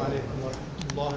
عليكم ورحمة الله.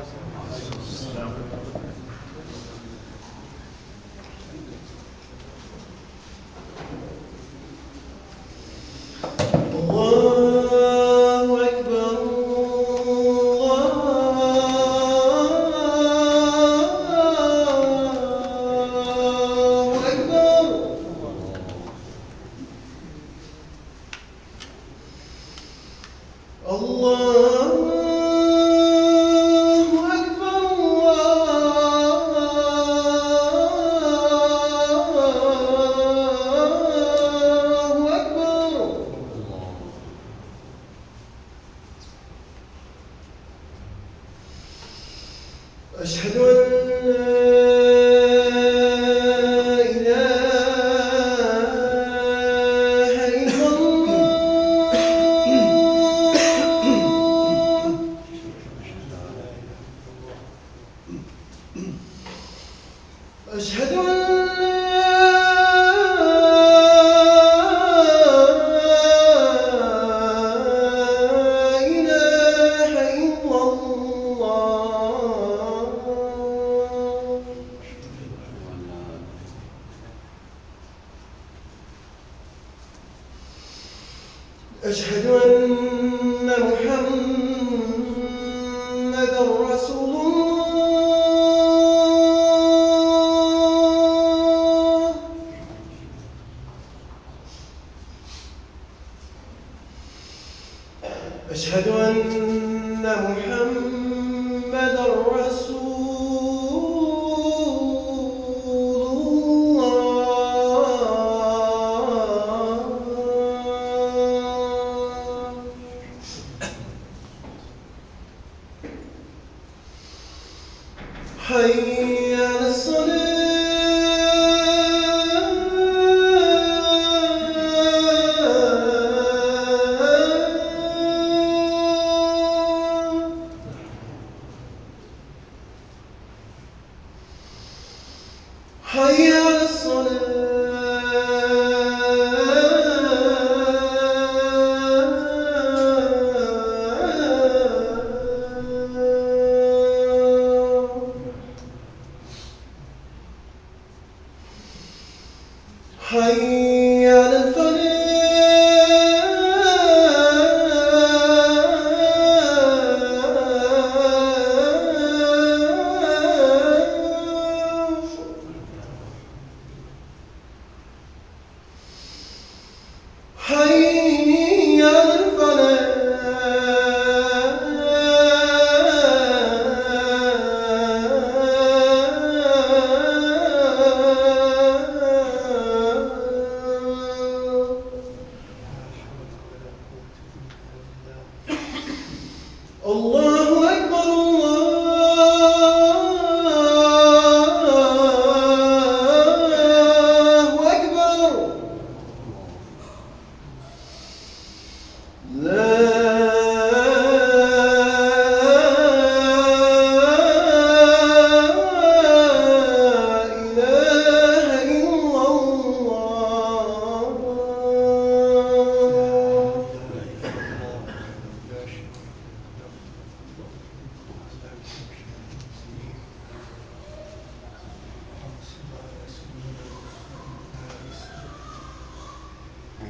أشهد أن لا إله إلا الله. أشهد أن أشهد أن محمدًا رسول الله. أشهد أن محمدًا رسول الله. حي على الصلاة. حي على الصلاة. حي على الفلاح. حي على الفلاح. الله أكبر الله أكبر. لا إله إلا الله.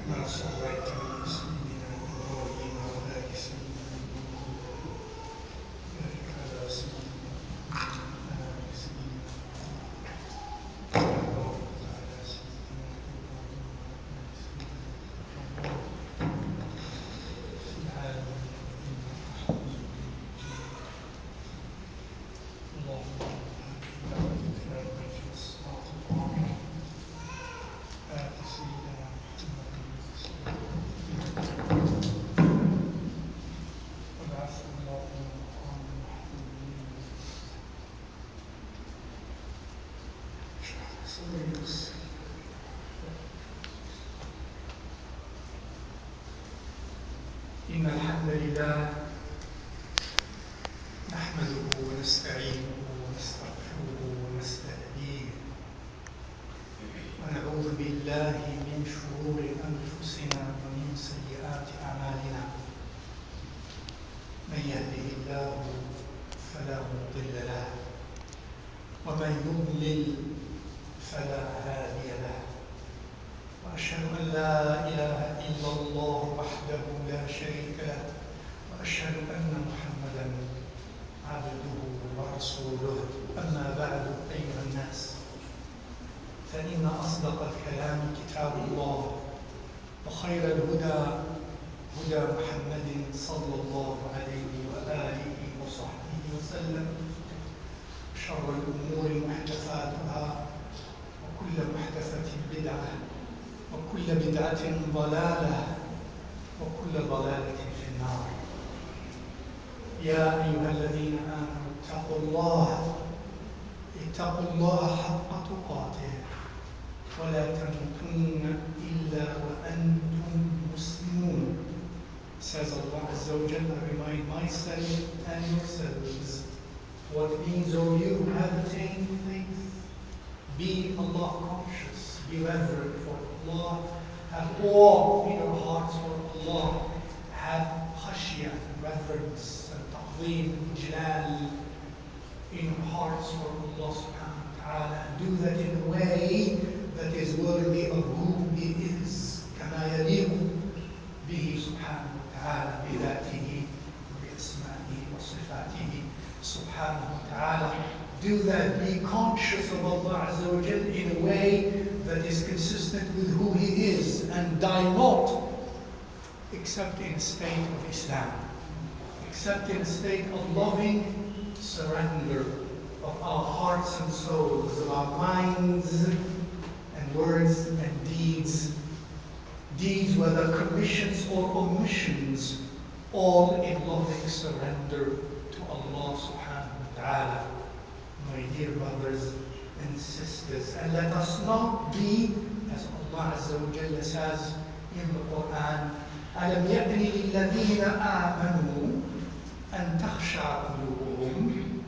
ما صليت على سيدنا إبراهيم وعلى آل سيدنا إبراهيم، بارك على سيدنا محمد وعلى آل سيدنا محمد، كما باركت على سيدنا إبراهيم وعلى آل سيدنا إبراهيم في العالمين إنك حميد مجيد. اللهم آتنا في المجلس الصراط القائم، آت سيدنا محمد الوسيلة وابعثه اللهم مقاما محمودا. اشرح لي صدري ويسر لي أمري واحلل عقدة. إن الحمد لله نحمده ونستعينه ونستغفره ونستهديه، ونعوذ بالله من شرور أنفسنا ومن سيئات أعمالنا. من يهده الله فلا مضل له ومن يضلل فلا هادي له وأشهد أن لا إله إلا الله وحده لا شريك له وأشهد أن محمدا عبده ورسوله أما بعد أيها الناس فإن أصدق الكلام كتاب الله وخير الهدى هدى محمد صلى الله عليه وآله وصحبه وسلم شر الأمور محدثاتها وكل محدثة بدعة وكل بدعة ضلالة وكل ضلالة في النار يا أيها الذين آمنوا اتقوا الله حق تقاته ولا تموتن إلا وأنتم مسلمون. Says Allah Azza wa Jalla, I remind myself and yourselves what means of you who have attained faith. Be Allah conscious, be reverent for Allah, have awe in your hearts for Allah, have khashiyah, reverence and ta'zim, ijlal in your hearts for Allah subhanahu wa ta'ala, and do that in a way that is worthy of who He is. كما يليق به سبحانه وتعالى بذاته وبأسمائه وصفاته سبحانه وتعالى. Do that, be conscious of Allah Azza wa Jal in a way that is consistent with who He is, and die not except in a state of Islam, except in a state of loving surrender of our hearts and souls, of our minds and words and deeds, whether commissions or omissions, all in loving surrender to Allah subhanahu wa ta'ala. My dear brothers and sisters, and let us not be, as Allah Azza wa Jalla says in the Quran, أَلَمْ يَأْنِ لِلَّذِينَ آمَنُوا أَن تَخْشَعَ قُلُوبُهُمْ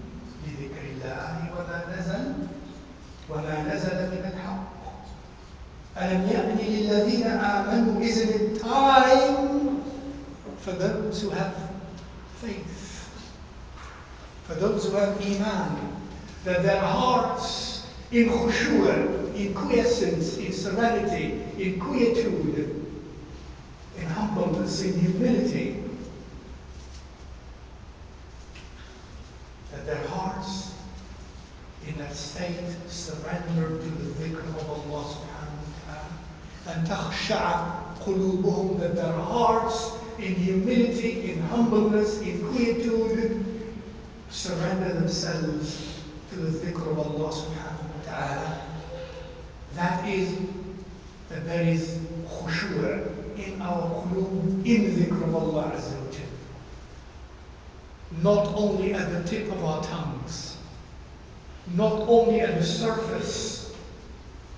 لِذِكْرِ اللَّهِ وَمَا نَزَلَ مِنَ الْحَقِّ. أَلَمْ يَأْنِ لِلَّذِينَ آمَنُوا. Isn't it time for those who have faith, for those who have iman, that their hearts in khushu', in quiescence, in serenity, in quietude, in humbleness, in humility, that their hearts in that state surrender to the dhikr of Allah subhanahu wa ta'ala, and takhsha'a qulubuhum, that their hearts in humility, in humbleness, in quietude, surrender themselves to the dhikr of Allah subhanahu wa ta'ala. That is, that there is khushu' in our qulub, in the dhikr of Allah Azza wa Jalla. Not only at the tip of our tongues, not only at the surface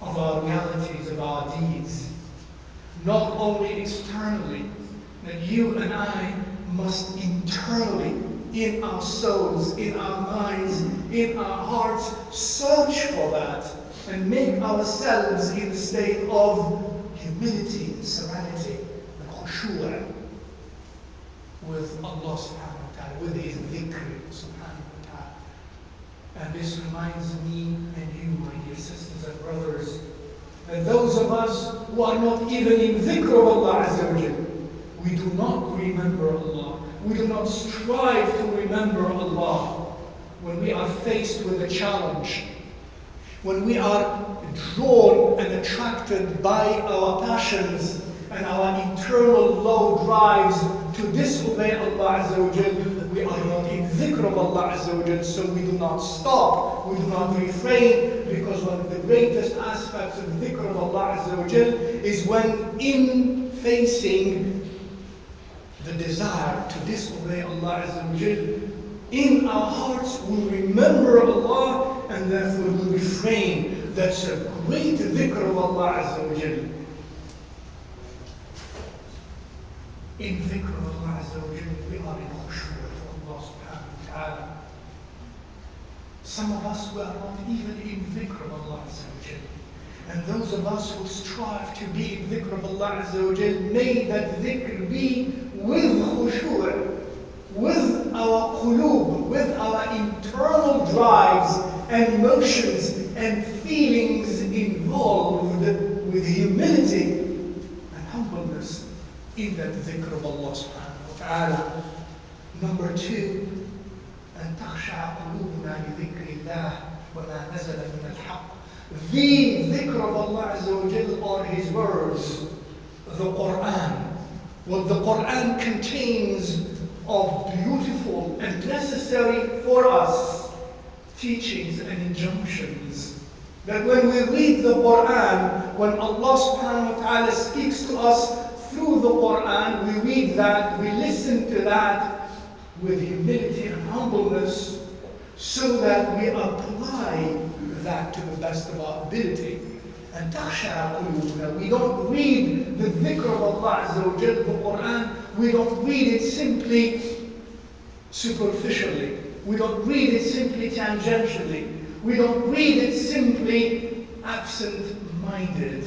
of our realities, of our deeds, not only externally, that you and I must internally, in our souls, in our minds, in our hearts, search for that and make ourselves in a state of humility and serenity and khushu' with Allah subhanahu wa ta'ala, with His dhikr subhanahu wa ta'ala. And this reminds me and you, my dear sisters and brothers, that those of us who are not even in dhikr of Allah Azza wa Jalla, we do not remember Allah. We do not strive to remember Allah when we are faced with a challenge, when we are drawn and attracted by our passions and our internal low drives to disobey Allah Azza wa Jal. We are not in dhikr of Allah Azza wa Jal, so we do not stop, we do not refrain, because one of the greatest aspects of dhikr of Allah Azza wa Jal is when in facing the desire to disobey Allah Azza wa Jal, in our hearts we remember Allah and therefore we refrain. That's a great dhikr of Allah Azza wa Jal. In dhikr of Allah Azza wa Jal, we are in khushu' to Allah subhanahu wa ta'ala. Some of us were not even in dhikr of Allah Azza wa Jal. And those of us who strive to be in dhikr of Allah Azza wa Jal, may that dhikr be with khushu', with our qulub, with our drives and emotions and feelings involved with humility and humbleness in that dhikr of Allah subhanahu wa ta'ala. Number 2, أن تخشع قلوبنا لذكر الله وما نزل من الحق. The dhikr of Allah Azza wa Jal are His words, the Quran. What the Quran contains of beautiful and necessary for us teachings and injunctions. That when we read the Quran, when Allah subhanahu wa ta'ala speaks to us through the Quran, we read that, we listen to that with humility and humbleness, so that we apply that to the best of our ability. And تخشع قلوبنا. We don't read the dhikr of Allah Azza wa Jal, the Quran, we don't read it simply superficially. We don't read it simply tangentially. We don't read it simply absent-minded.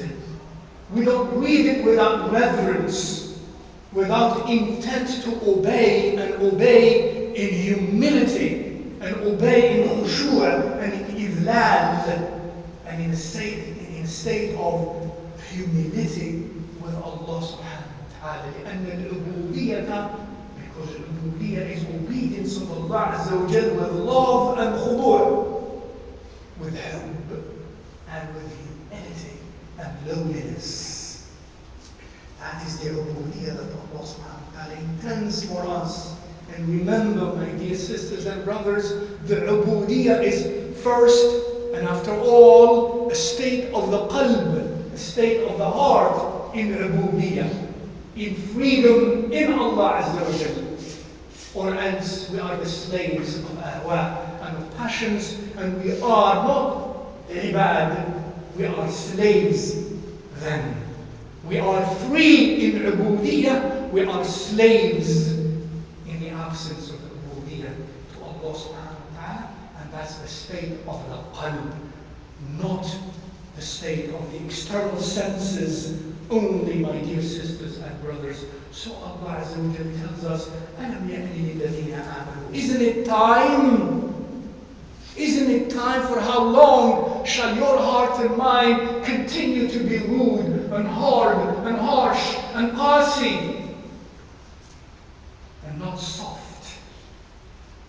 We don't read it without reverence, without intent to obey, and obey in humility, and obey in khushu' and in idlal, and in a state of humility with Allah subhanahu wa ta'ala. لأن العبودية, because العبودية is obedience of Allah Azza wa Jal with love and khudu', with hubb and with humility and lowliness. That is the ubudiyah that Allah subhanahu wa ta'ala intends for us. And remember, my dear sisters and brothers, the ubudiyah is first and after all a state of the qalb, a state of the heart in ubudiyah, in freedom in Allah Azza wa Jalla. Or else we are the slaves of ahwa and of passions, and we are not ibad, we are slaves then. We are free in ubudiyah, we are slaves in the absence of ubudiyah to Allah subhanahu wa ta'ala, and that's the state of the qalb, not the state of the external senses only, my dear sisters and brothers. So Allah Azza wa Jalla tells us, أَلَمْ يَأْنِ لِلَّذِينَ آمَنُوا. Isn't it time? Isn't it time? For how long shall your heart and mind continue to be rude and hard and harsh and qasi and not soft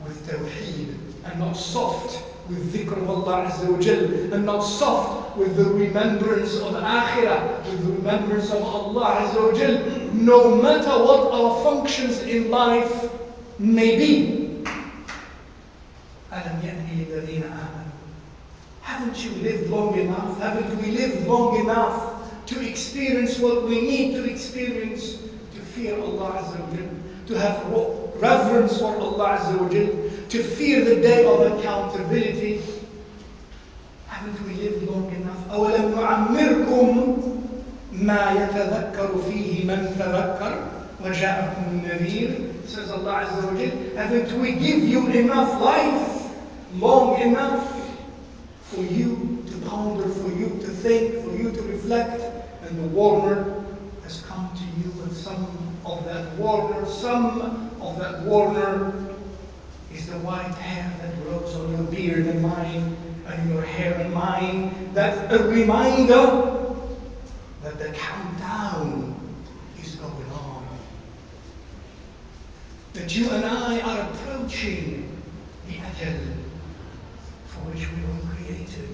with tawheed, and not soft with dhikr of Allah Azza wa Jal, and not soft with the remembrance of akhirah, with the remembrance of Allah Azza wa Jal, no matter what our functions in life may be. أَلَمْ يَأْنِ لِلَّذِينَ آمَنُوا. Haven't you lived long enough? Haven't we lived long enough to experience what we need to experience, to fear Allah Azza wa Jal, to have reverence for Allah Azza wa Jal, to fear the day of accountability? Haven't we lived long enough? أَوَلَمْ نُعَمِّرْكُمْ مَا يَتَذَكَّرُ فِيهِ مَنْ تَذَكَّرَ وَجَاءَكُمُ النَّذِيرُ, says Allah Azza wa Jal. Haven't we give you enough life, long enough for you to ponder, for you to think, for you to reflect? And the warner has come to you, and some of that warner is the white hair that grows on your beard and mine, and your hair and mine. That's a reminder that the countdown is going on. That you and I are approaching the ajal for which we were created.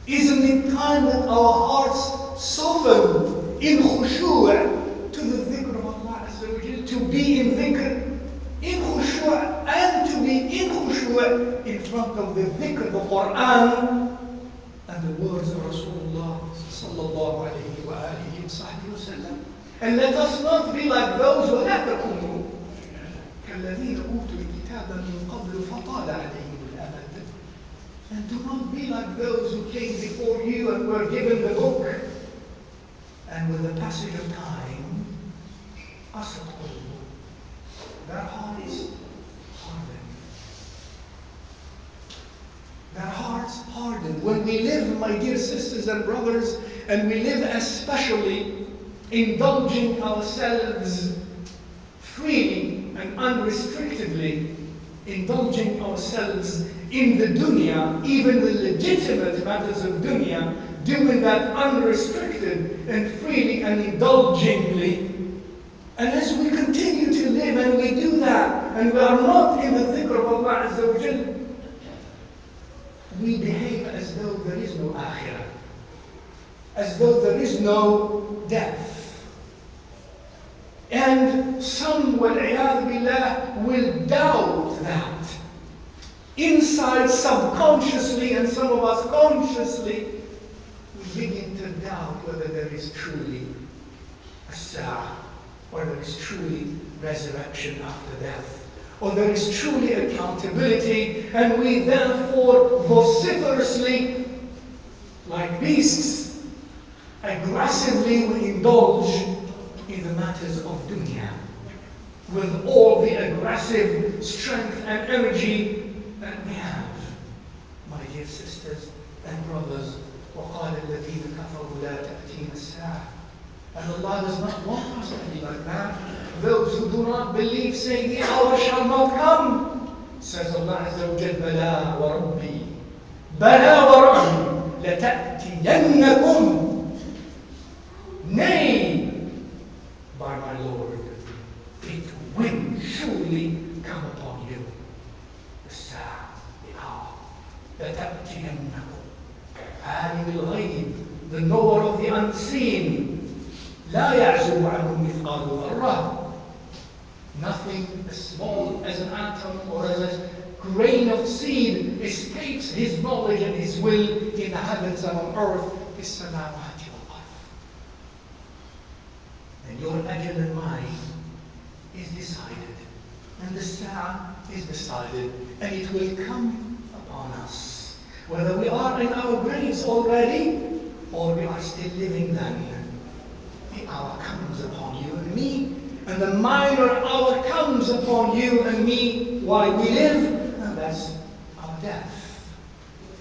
Isn't it time that our hearts soften in khushu' to the dhikr of Allah Azza wa Jal, to be in dhikr, in khushu' and to be in khushu' in front of the dhikr, the Quran, and the words of Rasulullah sallallahu alayhi wa alihi wa sallam. And let us not be like those who وَلَا تَكُونُوا كَالَّذِينَ أُوتُوا الْكِتَابَ مِنْ قَبْلُ فَطَالَ عَلَيْهِمُ الْأَمَدُ. And do not be like those who came before you and were given the book, and with the passage of time, قَسَتْ قُلُوبُهُمْ, their hearts hardened. Their hearts hardened. When we live, my dear sisters and brothers, and we live especially indulging ourselves freely and unrestrictedly indulging ourselves in the dunya, even the legitimate matters of dunya, doing that unrestricted and freely and indulgingly. And as we continue to live and we do that, and we are not in the dhikr of Allah Azza wa Jal, we behave as though there is no akhirah, as though there is no death. And some, wal-'iyadhu billah, will doubt that. Inside, subconsciously, and some of us consciously, we begin to doubt whether there is truly a sa'ah, or there is truly resurrection after death, or there is truly accountability, and we therefore vociferously, like beasts, aggressively we indulge in the matters of dunya with all the aggressive strength and energy that we have. My dear sisters and brothers, وَقَالَ الَّذِينَ كَفَرُوا لَا تَأْتِينَ السَّاعَةُ. And Allah does not want us to be like that. Those who do not believe say, the hour shall not come. Says Allah Azza wa Jal, بَلَا وَرَبِّي بَلَا وَرَبِّي لَتَأْتِيَنَّكُمْ. Nay, by my Lord, it will surely come upon you. The sa'ah, the hour. لَتَأْتِيَنَّكُمْ. عَالِمِ الْغَيْبِ, the knower of the unseen. لا يعزب عنه مثقال ذرة. Nothing as small as an atom or as a grain of seed escapes his knowledge and his will in the heavens and on earth. السماوات والأرض. And your ajal and mine is decided, and the sa'ah is decided, and it will come upon us, whether we are in our graves already or we are still living then. The hour comes upon you and me, and the minor hour comes upon you and me while we live, and that's our death.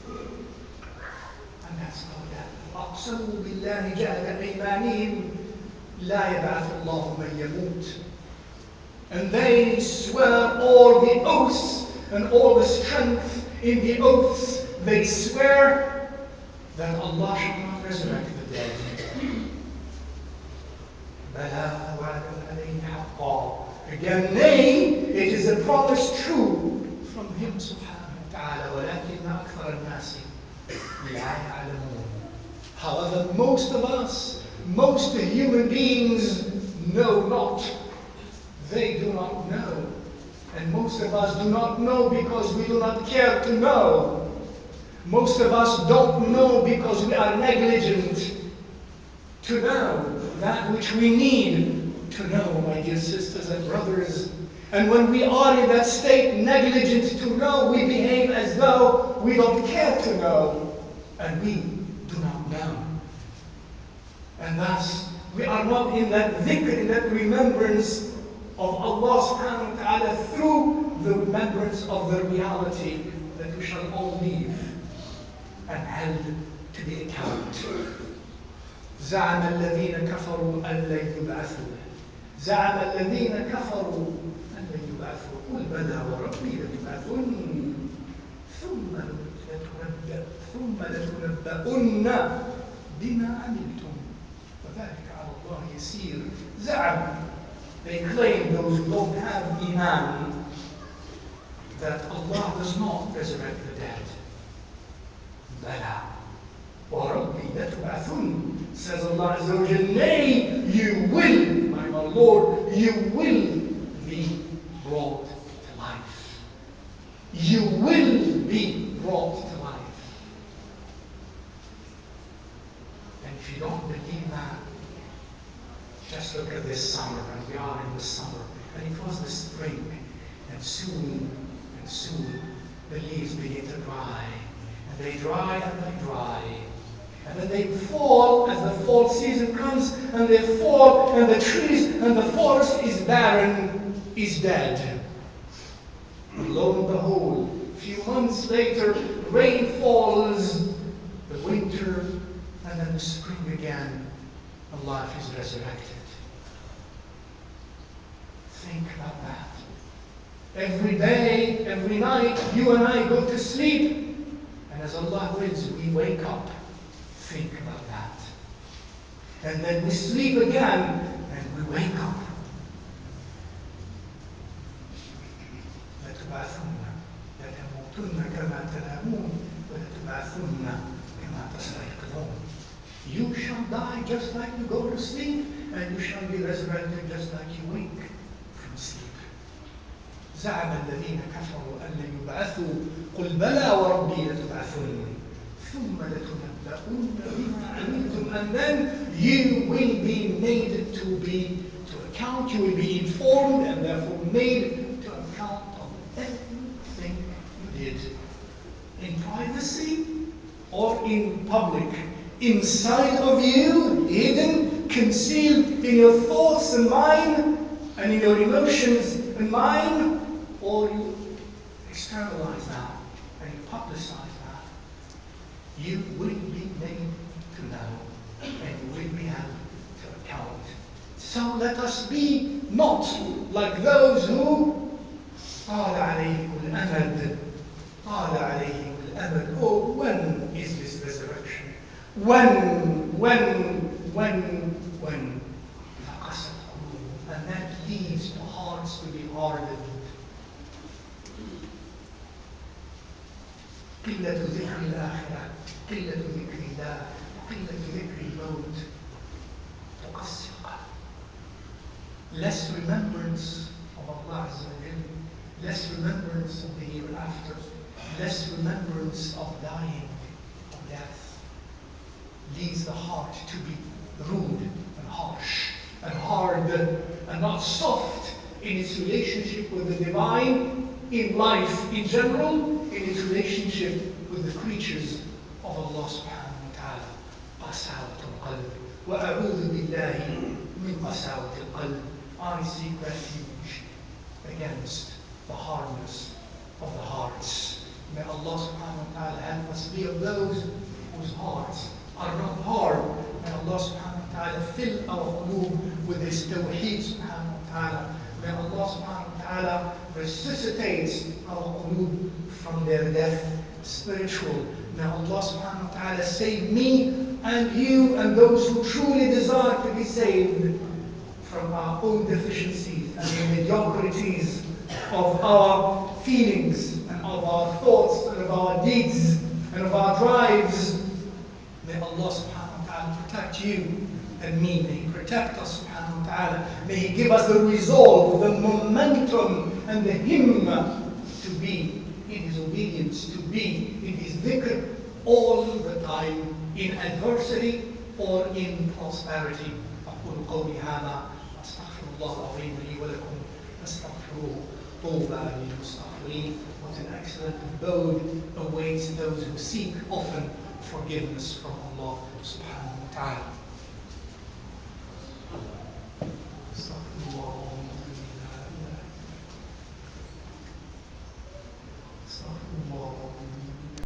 And that's our death. أقسموا بالله جهد أيمانهم لا يبعث الله من يموت. And they swear all the oaths and all the strength in the oaths. They swear that Allah shall not resurrect the dead. بَلَا وَعْدٌ عَلَيْهِ حَقًّا. Again, nay, it is a promise true from Him subhanahu wa ta'ala. وَلَكِنَّ أَكْثَرَ النَّاسِ لَا يَعْلَمُونَ. However, most of us, most human beings know not. They do not know. And most of us do not know because we do not care to know. Most of us don't know because we are negligent to know that which we need to know, my dear sisters and brothers. And when we are in that state, negligent to know, we behave as though we don't care to know. And we do not know. And thus, we are not in that dhikr, in that remembrance of Allah subhanahu wa ta'ala through the remembrance of the reality that we shall all leave and held to the account. زعم الذين كفروا أن لن يبعثوا. زعم الذين كفروا أن لن يبعثوا. قل بلى وربي لتبعثن ثم لتنبؤن بما عملتم وذلك على الله يسير. زعم. They claim, those who don't have iman, that Allah does not resurrect the dead. Bala. وَرَبِّي لَتُبْعَثُنَّ. Says Allah Azza wa Jal, nay, you will, my Lord, you will be brought to life. You will be brought to life. And if you don't believe that, just look at this summer, and we are in the summer, and it was the spring, and soon, the leaves begin to dry, and they dry and they dry, and then they fall as the fall season comes, and they fall, and the trees and the forest is barren, is dead. And lo and behold, a few months later, rain falls, the winter, and then the spring again, and life is resurrected. Think about that. Every day, every night, you and I go to sleep. And as Allah wills, we wake up. Think about that. And then we sleep again, and we wake up. لتبعثن لتموتن كما تنامون ولتبعثن كما تستيقظون. You shall die just like you go to sleep, and you shall be resurrected just like you wake from sleep. زعم الذين كفروا أن لن يبعثوا قل بلى وربي لتبعثن ثم لتنبؤن بما عملتم, and then you will be made to account, you will be informed and therefore made to account of everything you did in privacy or in public, inside of you, hidden, concealed in your thoughts and mind and in your emotions and mind, or you externalize that and you publicize that. You will be made to know and you will be held to account. So let us be not like those who طال عليهم الأمد طال عليهم الأمد. Oh, when is this resurrection? When? فقست قلوبهم, and that leads the hearts to be hardened. قلة ذكر الآخرة, قلة ذكر الله, قلة ذكر الموت تقسي القلب. Less remembrance of Allah Azza wa Jalla, less remembrance of the hereafter, less remembrance of dying, of death, leads the heart to be rude and harsh and hard and not soft in its relationship with the divine, in life in general, in its relationship with the creatures of Allah subhanahu wa ta'ala. قساوة القلب وأعوذ بالله من قساوة القلب. I seek refuge against the hardness of the hearts. May Allah subhanahu wa ta'ala help us be of those whose hearts are not hard. May Allah subhanahu wa ta'ala fill our qulub with His tawheed subhanahu wa ta'ala. May Allah subhanahu wa ta'ala resuscitate our qulub from their death spiritual. May Allah subhanahu wa ta'ala save me and you and those who truly desire to be saved from our own deficiencies and the mediocrities of our feelings and of our thoughts and of our deeds and of our drives. May Allah subhanahu wa ta'ala protect you and me. May He protect us subhanahu wa ta'ala. May He give us the resolve, the momentum and the himma to be in His obedience, to be in His dhikr all the time, in adversity or in prosperity. أقول قولي هذا أستغفر الله العظيم لي ولكم فاستغفروه طوبى للمستغفرين. What an excellent abode awaits those who seek often forgiveness from Allah subhanahu wa ta'ala.